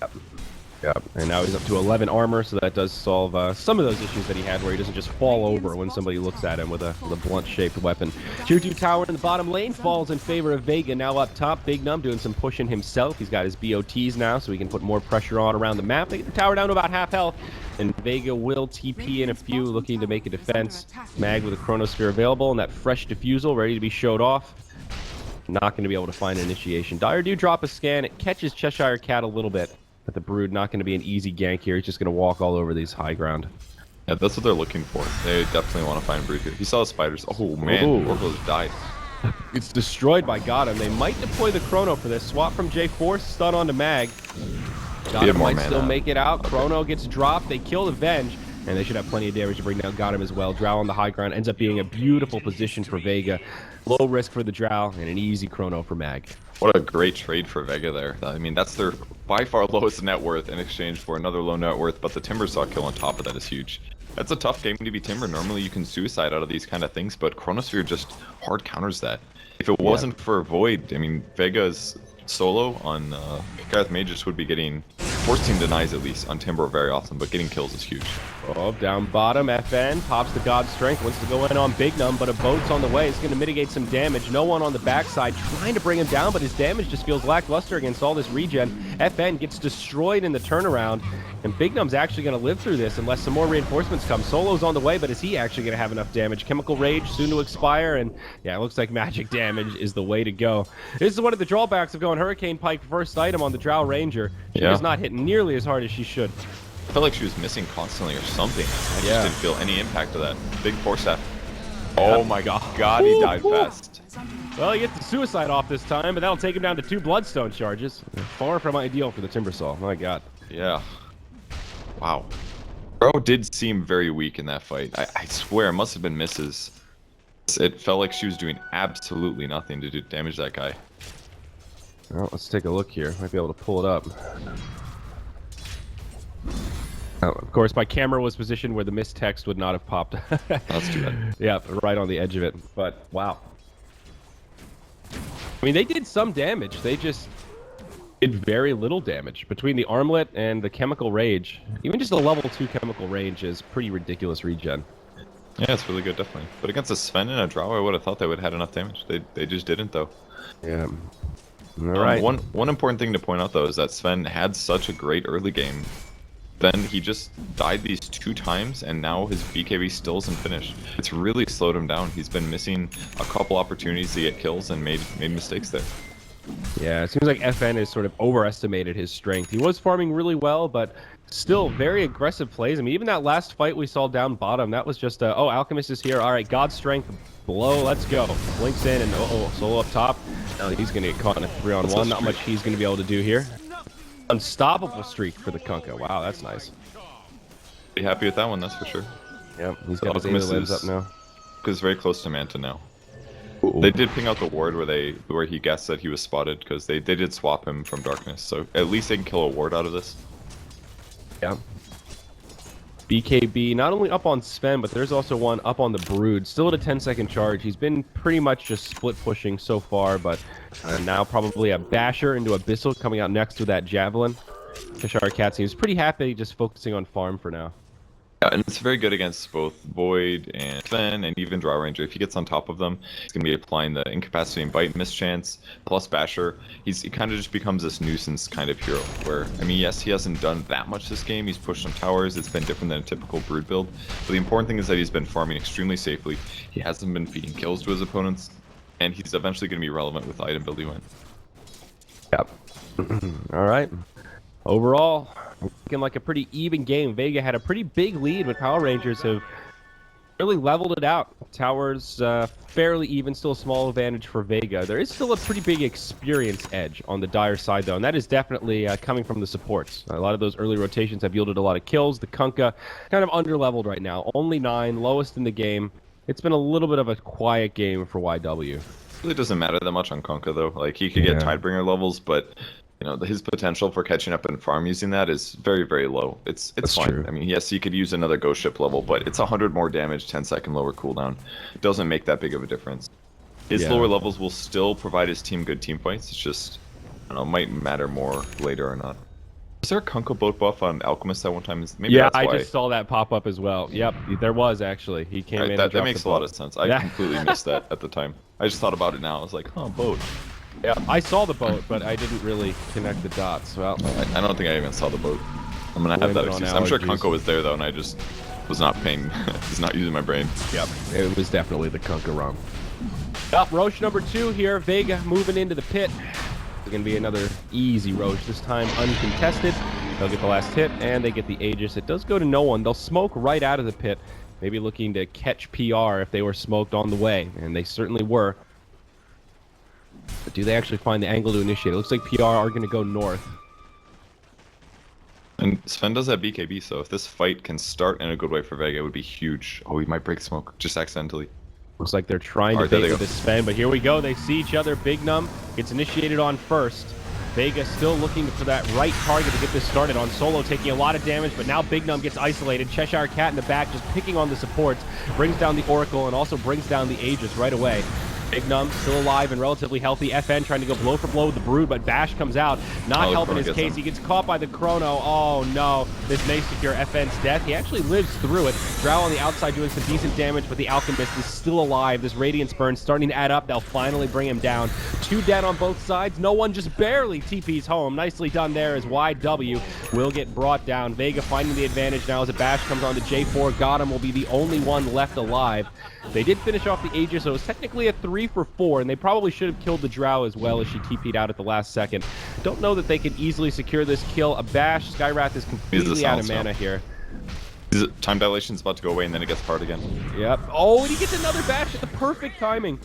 Yeah, and now he's up to 11 armor, so that does solve some of those issues that he had where he doesn't just fall over when somebody looks at him with a blunt-shaped weapon. Tier 2 tower in the bottom lane falls in favor of Vega. Now up top, Big Num doing some pushing himself. He's got his BOTs now, so he can put more pressure on around the map. They get the tower down to about half health, and Vega will TP in a few, looking to make a defense. Mag with a Chronosphere available, and that fresh Diffusal ready to be showed off. Not going to be able to find an initiation. Dire do drop a scan. It catches Cheshire Cat a little bit. But the Brood not going to be an easy gank here. He's just going to walk all over these high ground. Yeah, that's what they're looking for. They definitely want to find Brood here. He saw the spiders. Oh man, Oracle's died. It's destroyed by Gotham. They might deploy the Chrono for this. Swap from J4, stun onto Mag. Gotham might still make it out. Chrono gets dropped. They kill the Venge. And they should have plenty of damage to bring down Gotham as well. Drow on the high ground ends up being a beautiful position for Vega. Low risk for the Drow and an easy Chrono for Mag. What a great trade for Vega there. I mean, that's their by far lowest net worth in exchange for another low net worth, but the Timbersaw kill on top of that is huge. That's a tough game to be Timber. Normally you can suicide out of these kind of things, but Chronosphere just hard counters that. If it wasn't for Void, I mean, Vega's solo on Scarth Magus would be getting 14 denies at least on Timber very often, but getting kills is huge. Oh, down bottom, FN pops the God Strength, wants to go in on Big Num, but a boat's on the way. It's going to mitigate some damage. No one on the backside trying to bring him down, but his damage just feels lackluster against all this regen. FN gets destroyed in the turnaround, and Big Num's actually going to live through this unless some more reinforcements come. Solo's on the way, but is he actually going to have enough damage? Chemical Rage soon to expire, and yeah, it looks like magic damage is the way to go. This is one of the drawbacks of going Hurricane Pike first item on the Drow Ranger. She was not hitting nearly as hard as she should. I felt like she was missing constantly or something. I just didn't feel any impact of that. Big Force Staff. Oh my god, he died fast. Well, he gets the suicide off this time, but that'll take him down to 2 Bloodstone charges. Far from ideal for the Timbersaw. My god. Yeah. Wow. Bro did seem very weak in that fight. I swear, it must have been misses. It felt like she was doing absolutely nothing to damage that guy. Well, let's take a look here. Might be able to pull it up. Of course, my camera was positioned where the missed text would not have popped. That's too bad. Yeah, right on the edge of it. But wow. I mean, they did some damage. They just did very little damage between the armlet and the chemical rage. Even just a level 2 chemical rage is pretty ridiculous regen. Yeah, it's really good, definitely. But against a Sven and a Drow, I would have thought they would have had enough damage. They just didn't, though. Yeah. All right. One important thing to point out, though, is that Sven had such a great early game. Then he just died these 2 times, and now his BKB still isn't finished. It's really slowed him down. He's been missing a couple opportunities to get kills and made mistakes there. Yeah, it seems like FN has sort of overestimated his strength. He was farming really well, but still very aggressive plays. I mean, even that last fight we saw down bottom, that was just oh, Alchemist is here. All right, God's strength below. Let's go. Blinks in, and Solo up top. Now he's going to get caught in a 3-on-1. Not much he's going to be able to do here. Unstoppable streak for the Kunkka. Wow, that's nice. Be happy with that one, that's for sure. Yep, he's got his limbs up now. Because very close to Manta now. Ooh. They did ping out the ward where he guessed that he was spotted, because they did swap him from darkness. So at least they can kill a ward out of this. Yeah. BKB not only up on Sven, but there's also one up on the Brood. Still at a 10-second charge. He's been pretty much just split pushing so far, but now probably a Basher into Abyssal coming out next with that Javelin. Cheshire Cat seems pretty happy just focusing on farm for now. Yeah, and it's very good against both Void and Sven and even Drow Ranger. If he gets on top of them, he's going to be applying the Incapacitating Bite, Mischance, plus Basher. He kind of just becomes this nuisance kind of hero where, I mean, yes, he hasn't done that much this game. He's pushed some towers. It's been different than a typical Brood build. But the important thing is that he's been farming extremely safely. He hasn't been feeding kills to his opponents, and he's eventually going to be relevant with the item build he went. Yep. All right. Overall, looking like a pretty even game. Vega had a pretty big lead, but Power Rangers have really leveled it out. Towers fairly even, still a small advantage for Vega. There is still a pretty big experience edge on the Dire side, though, and that is definitely coming from the supports. A lot of those early rotations have yielded a lot of kills. The Kunkka kind of underleveled right now. Only 9, lowest in the game. It's been a little bit of a quiet game for YW. It really doesn't matter that much on Kunkka, though. Like, he could get Tidebringer levels, but you know, his potential for catching up and farm using that is very, very low. It's fine. True. I mean, yes, he could use another Ghost Ship level, but it's 100 more damage, 10-second lower cooldown. It doesn't make that big of a difference. His lower levels will still provide his team good team fights. It's just, I don't know, might matter more later or not. Was there a Kunkka boat buff on Alchemist that one time? Maybe that's why. I just saw that pop up as well. Yep, there was actually. He came in. That makes a lot of sense. I completely missed that at the time. I just thought about it now. I was like, oh, boat. Yeah, I saw the boat, but I didn't really connect the dots. Well, I don't think I even saw the boat. I'm gonna have that excuse. I'm sure Kunkka was there though, and I just was not paying. was not using my brain. Yep, it was definitely the Kunkka ROM. Up, Roche number 2 here. Vega moving into the pit. It's gonna be another easy Roche. This time uncontested. They'll get the last hit, and they get the Aegis. It does go to no one. They'll smoke right out of the pit. Maybe looking to catch PR if they were smoked on the way, and they certainly were. But do they actually find the angle to initiate? It looks like PR are going to go north. And Sven does have BKB, so if this fight can start in a good way for Vega, it would be huge. Oh, he might break smoke, just accidentally. Looks like they're trying to bait with the Sven, but here we go. They see each other. Big Num gets initiated on first. Vega still looking for that right target to get this started on Solo, taking a lot of damage, but now Big Num gets isolated. Cheshire Cat in the back just picking on the supports, brings down the Oracle, and also brings down the Aegis right away. Big Num still alive and relatively healthy. FN trying to go blow for blow with the Brood, but Bash comes out. Not helping his case. He gets caught by the Chrono. Oh no. This may secure FN's death. He actually lives through it. Drow on the outside doing some decent damage, but the Alchemist is still alive. This Radiance burn starting to add up. They'll finally bring him down. 2 dead on both sides. No one just barely TP's home. Nicely done there as YW will get brought down. Vega finding the advantage now as a Bash comes on to J4. Got him, will be the only one left alive. They did finish off the Aegis, so it was technically a 3 for 4, and they probably should have killed the Drow as well as she TP'd out at the last second. Don't know that they can easily secure this kill. A Bash, Skywrath is completely out of mana here. Time dilation's about to go away, and then it gets hard again. Yep. Oh, and he gets another Bash at the perfect timing.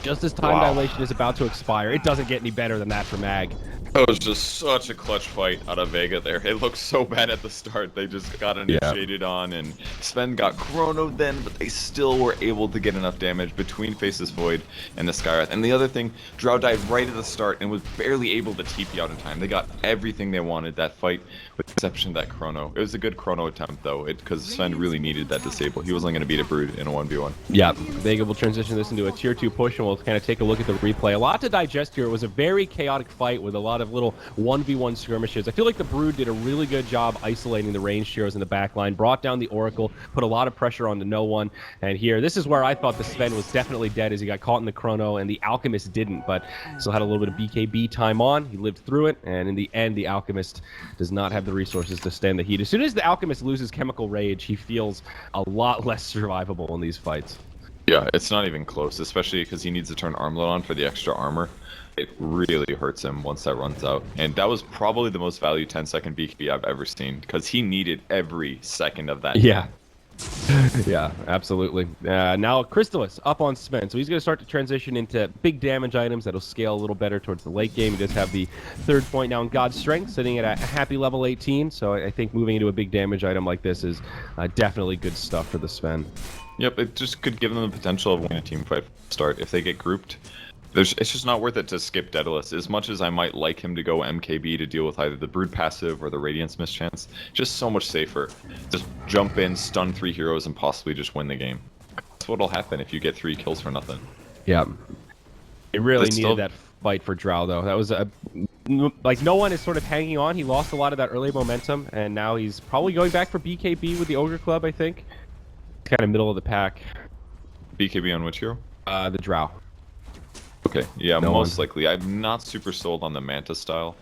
Just as time dilation is about to expire. It doesn't get any better than that for Mag. That was just such a clutch fight out of Vega there. It looked so bad at the start. They just got initiated on, and Sven got chronoed then, but they still were able to get enough damage between Faceless Void and the Skywrath. And the other thing, Drow died right at the start and was barely able to TP out in time. They got everything they wanted that fight, with the exception of that chrono. It was a good chrono attempt, though, because Sven really needed that disable. He wasn't going to beat a Brood in a 1v1. Yeah, Vega will transition this into a tier 2 push, and we'll kind of take a look at the replay. A lot to digest here. It was a very chaotic fight with a lot of little 1v1 skirmishes. I feel like the Brood did a really good job isolating the ranged heroes in the backline, brought down the Oracle, put a lot of pressure onto no one. And here, this is where I thought the Sven was definitely dead, as he got caught in the chrono, and the Alchemist didn't, but still had a little bit of BKB time on. He lived through it, and in the end, the Alchemist does not have the resources to stand the heat. As soon as the Alchemist loses Chemical Rage, he feels a lot less survivable in these fights. Yeah, it's not even close, especially because he needs to turn Armlet on for the extra armor. It really hurts him once that runs out. And that was probably the most valued 10-second BKB I've ever seen, because he needed every second of that. Yeah. Yeah, absolutely. Now Crystallis up on Sven, so he's going to start to transition into big damage items that'll scale a little better towards the late game. He does have the third point now in God's Strength, sitting at a happy level 18, so I think moving into a big damage item like this is definitely good stuff for the Sven. Yep, it just could give them the potential of winning a team fight start if they get grouped. It's just not worth it to skip Daedalus. As much as I might like him to go MKB to deal with either the Brood passive or the Radiance mischance, just so much safer. Just jump in, stun 3 heroes, and possibly just win the game. That's what'll happen if you get 3 kills for nothing. Yeah. It really needed that fight for Drow, though. That was like, no one is sort of hanging on. He lost a lot of that early momentum, and now he's probably going back for BKB with the Ogre Club, I think. Kind of middle of the pack. BKB on which hero? The Drow. Okay, yeah, most likely. I'm not super sold on the Manta style.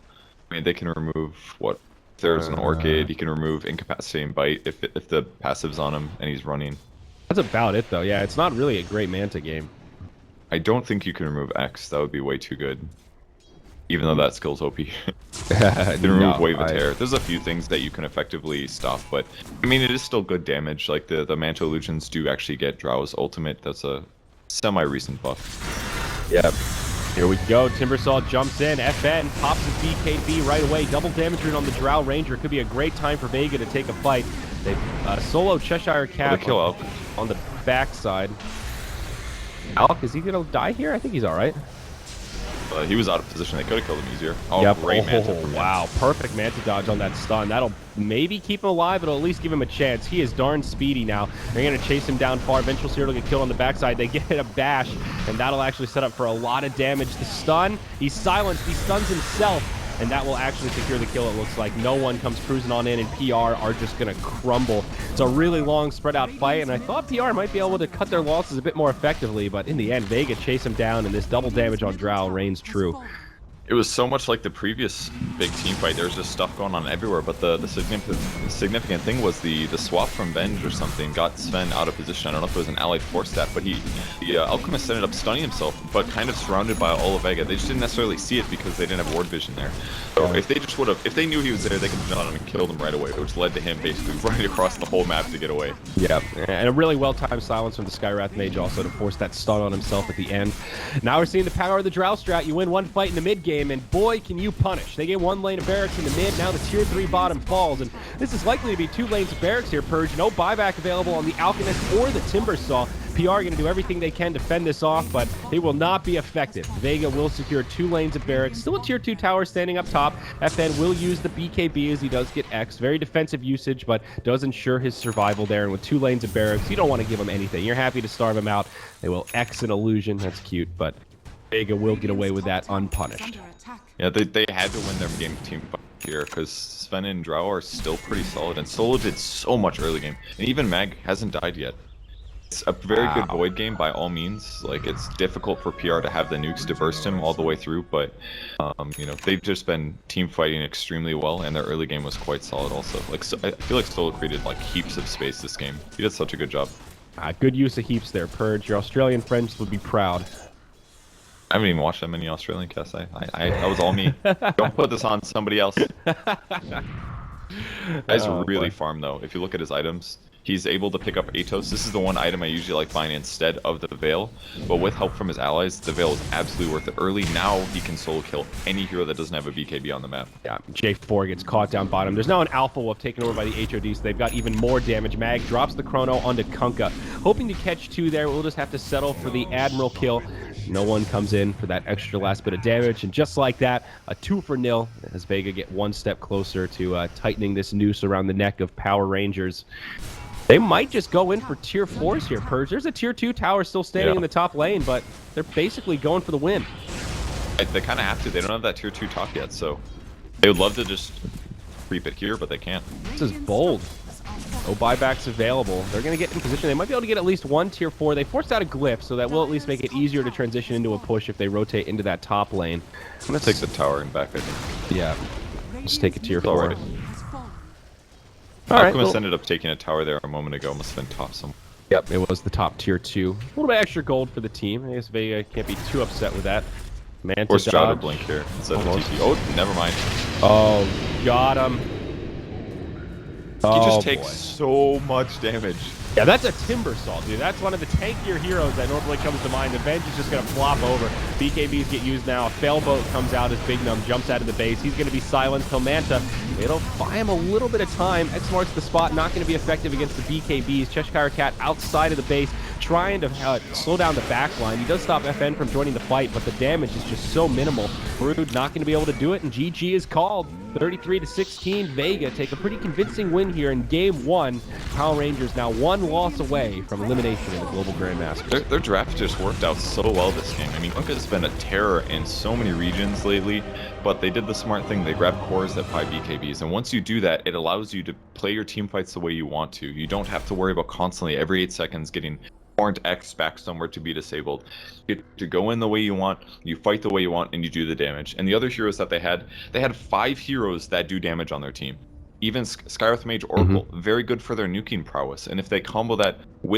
I mean, they can remove, what, if there's an Orchid, he can remove Incapacitate and Bite if the passive's on him and he's running. That's about it, though. Yeah, it's not really a great Manta game. I don't think you can remove X. That would be way too good. Even though that skill's OP. You can remove Wave of Terror. There's a few things that you can effectively stop, but I mean, it is still good damage. Like, the Manta Illusions do actually get Drow's ultimate. That's a semi-recent buff. Yep. Here we go. Timbersaw jumps in. FN pops his BKB right away. Double damage rune on the Drow Ranger. Could be a great time for Vega to take a fight. They solo Cheshire Cat kill Alk on the backside. Alk, is he going to die here? I think he's all right. He was out of position. They could have killed him easier. Oh, yep. Great Manta from him. Wow. Perfect Manta dodge on that stun. That'll maybe keep him alive. It'll at least give him a chance. He is darn speedy now. They're going to chase him down far. Vengeful Seer will get killed on the backside. They get a bash, and that'll actually set up for a lot of damage. The stun, he's silenced. He stuns himself, and that will actually secure the kill, it looks like. No one comes cruising on in, and PR are just going to crumble. It's a really long, spread-out fight, and I thought PR might be able to cut their losses a bit more effectively, but in the end, Vega chase him down, and this double damage on Drow reigns true. It was so much like the previous big team fight. There was just stuff going on everywhere, but the significant thing was the swap from Venge or something got Sven out of position. I don't know if it was an allied force stat, but the Alchemist ended up stunning himself, but kind of surrounded by all of Vega. They just didn't necessarily see it because they didn't have ward vision there. So if they just would have, if they knew he was there, they could have done him and killed him right away, which led to him basically running across the whole map to get away. Yeah, and a really well-timed silence from the Skywrath Mage also to force that stun on himself at the end. Now we're seeing the power of the Drow strat. You win one fight in the mid game, and boy, can you punish. They get one lane of barracks in the mid, now the tier 3 bottom falls, and this is likely to be 2 lanes of barracks here, Purge. No buyback available on the Alchemist or the Timbersaw. PR are going to do everything they can to fend this off, but they will not be effective. Vega will secure 2 lanes of barracks. Still a tier 2 tower standing up top. FN will use the BKB as he does get X. Very defensive usage, but does ensure his survival there. And with 2 lanes of barracks, you don't want to give him anything. You're happy to starve him out. They will X an illusion. That's cute, but Vega will get away with that unpunished. Yeah, they had to win their game team fight here because Sven and Drow are still pretty solid, and Solo did so much early game, and even Mag hasn't died yet. It's a very good Void game by all means. Like, it's difficult for PR to have the nukes to burst him all the way through, but you know, they've just been team fighting extremely well, and their early game was quite solid also. Like, so, I feel like Solo created like heaps of space this game. He did such a good job. Good use of heaps there, Purge. Your Australian friends would be proud. I haven't even watched that many Australian casts. That was all me. Don't put this on somebody else. Guy's really farm though. If you look at his items, He's able to pick up Atos. This is the one item I usually like buying instead of the Veil, but with help from his allies, the Veil is absolutely worth it early. Now he can solo kill any hero that doesn't have a BKB on the map. Yeah, J4 gets caught down bottom. There's now an Alpha Wolf taken over by the HOD, so they've got even more damage. Mag drops the Chrono onto Kunkka. Hoping to catch 2 there. We'll just have to settle for the Admiral kill. No one comes in for that extra last bit of damage, and just like that, a 2-for-0 as Vega get one step closer to tightening this noose around the neck of Power Rangers. They might just go in for tier 4s here, Purge. There's a tier 2 tower still standing in the top lane, but they're basically going for the win. They kind of have to. They don't have that tier 2 top yet, so they would love to just creep it here, but they can't. This is bold. No buybacks available. They're going to get in position. They might be able to get at least 1 tier 4. They forced out a glyph, so that will at least make it easier to transition into a push if they rotate into that top lane. I'm going to take the tower and back, I think. Yeah, just take a tier 4. Alright. Alright, Alchemist ended up taking a tower there a moment ago. Must have been top some. Yep, it was the top tier 2. A little bit extra gold for the team. I guess Vega can't be too upset with that. Manta Force Jada dodge. blink here instead of TP. Oh, never mind. Oh, got him. He just takes so much damage. Yeah, that's a Timbersaw, dude. That's one of the tankier heroes that normally comes to mind. Avenge is just going to flop over. BKBs get used now. A Failboat comes out as Big Num jumps out of the base. He's going to be silenced. Manta, it'll buy him a little bit of time. X marks the spot. Not going to be effective against the BKBs. Cheshire Cat outside of the base, trying to slow down the backline. He does stop FN from joining the fight, but the damage is just so minimal. Brood not going to be able to do it, and GG is called. 33-16. Vega take a pretty convincing win here in Game 1. Power Rangers now 1 loss away from elimination in the Global Grandmasters. Their draft just worked out so well this game. I mean, Kunkka's been a terror in so many regions lately, but they did the smart thing. They grabbed cores that 5 BKBs, and once you do that, it allows you to play your team fights the way you want to. You don't have to worry about constantly every 8 seconds getting Warrant X back somewhere to be disabled. You get to go in the way you want, you fight the way you want, and you do the damage. And the other heroes that they had 5 heroes that do damage on their team. Even Skywrath Mage Oracle, very good for their nuking prowess. And if they combo that with